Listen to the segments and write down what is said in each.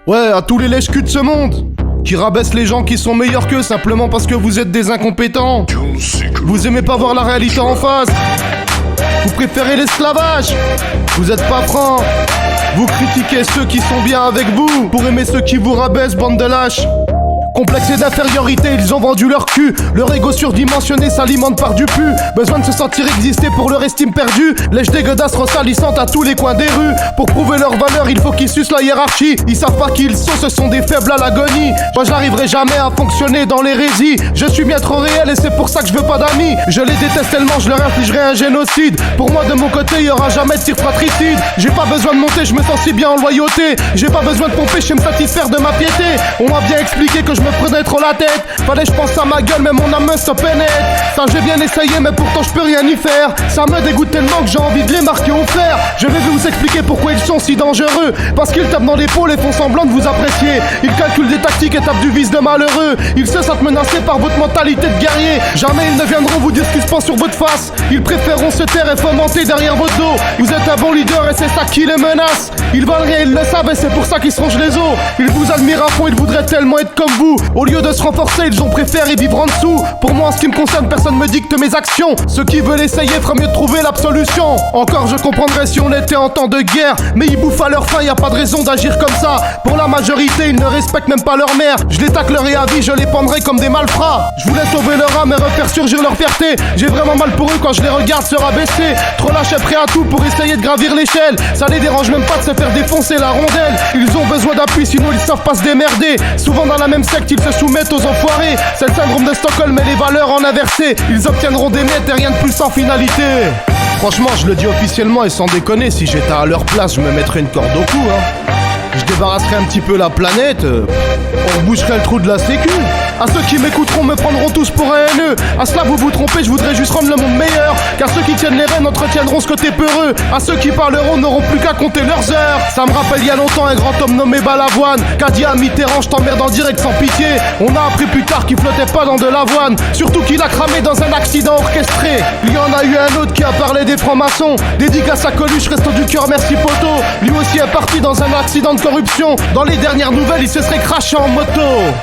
Ouais, à tous les lèches-culs de ce monde qui rabaissent les gens qui sont meilleurs qu'eux simplement parce que vous êtes des incompétents. Vous aimez pas voir la réalité en face. Vous préférez l'esclavage. Vous êtes pas francs. Vous critiquez ceux qui sont bien avec vous pour aimer ceux qui vous rabaissent, bande de lâches. Complexés d'infériorité, ils ont vendu leur cul. Leur ego surdimensionné s'alimente par du pu. Besoin de se sentir exister pour leur estime perdue. Lèche des godasses ressalissantes à tous les coins des rues. Pour prouver leur valeur, il faut qu'ils sucent la hiérarchie. Ils savent pas qui ils sont, ce sont des faibles à l'agonie. Moi je n'arriverai jamais à fonctionner dans l'hérésie. Je suis bien trop réel et c'est pour ça que je veux pas d'amis. Je les déteste tellement, je leur infligerai un génocide. Pour moi de mon côté, y aura jamais de tir fratricide. J'ai pas besoin de monter, je me sens si bien en loyauté. J'ai pas besoin de pomper, je sais me satisfaire de ma piété. On m'a bien expliqué que je me prenais trop la tête. Fallait je pense à ma gueule mais mon âme se pénètre. Ça j'ai bien essayé mais pourtant je peux rien y faire. Ça me dégoûte tellement que j'ai envie de les marquer au fer. Je vais vous expliquer pourquoi ils sont si dangereux. Parce qu'ils tapent dans l'épaule et font semblant de vous apprécier. Ils calculent des tactiques et tapent du vice de malheureux. Ils se sentent menacés par votre mentalité de guerrier. Jamais ils ne viendront vous dire ce qui se passe sur votre face. Ils préféreront se taire et fomenter derrière votre dos. Vous êtes un bon leader et c'est ça qui les menace. Ils valent rien, ils le savent et c'est pour ça qu'ils se rongent les os. Ils vous admirent à fond, ils voudraient tellement être comme vous. Au lieu de se renforcer, ils ont préféré vivre en dessous. Pour moi, en ce qui me concerne, personne me dicte mes actions. Ceux qui veulent essayer feraient mieux de trouver l'absolution. Encore, je comprendrais si on était en temps de guerre. Mais ils bouffent à leur faim, y a pas de raison d'agir comme ça. Pour la majorité, ils ne respectent même pas leur mère. Je les taclerai à vie, je les pendrai comme des malfrats. Je voulais sauver leur âme et refaire surgir leur fierté. J'ai vraiment mal pour eux quand je les regarde se rabaisser. Trop lâches et prêts à tout pour essayer de gravir l'échelle. Ça les dérange même pas de se faire défoncer la rondelle. Ils ont besoin d'appui, sinon ils savent pas se démerder. Souvent dans la même secte, ils se soumettent aux enfoirés. C'est le syndrome de Stockholm et les valeurs en inversé. Ils obtiendront des miettes et rien de plus sans finalité. Franchement, je le dis officiellement et sans déconner, si j'étais à leur place, je me mettrais une corde au cou, hein. Je débarrasserai un petit peu la planète, on boucherait le trou de la sécu. À ceux qui m'écouteront me prendront tous pour un haineux. À cela vous vous trompez, je voudrais juste rendre le monde meilleur. Car ceux qui tiennent les rênes entretiendront ce côté peureux. À ceux qui parleront n'auront plus qu'à compter leurs heures. Ça me rappelle il y a longtemps un grand homme nommé Balavoine qu'a dit à Mitterrand, je t'emmerde en direct sans pitié. On a appris plus tard qu'il flottait pas dans de l'avoine. Surtout qu'il a cramé dans un accident orchestré. Il y en a eu un autre qui a parlé des francs-maçons. Dédicace à Coluche, resto du cœur, merci poto. Lui aussi est parti dans un accident de corruption. Dans les dernières nouvelles, il se serait craché en moto.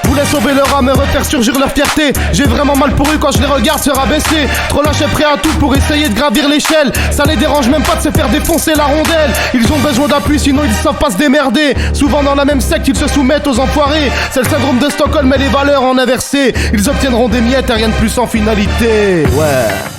Voulait sauver leur âme et faire surgir leur fierté. J'ai vraiment mal pour eux quand je les regarde se rabaisser. Trop lâches et prêts à tout pour essayer de gravir l'échelle. Ça les dérange même pas de se faire défoncer la rondelle. Ils ont besoin d'appui sinon ils savent pas se démerder. Souvent dans la même secte ils se soumettent aux enfoirés. C'est le syndrome de Stockholm et les valeurs en inversé. Ils obtiendront des miettes et rien de plus sans finalité. Ouais.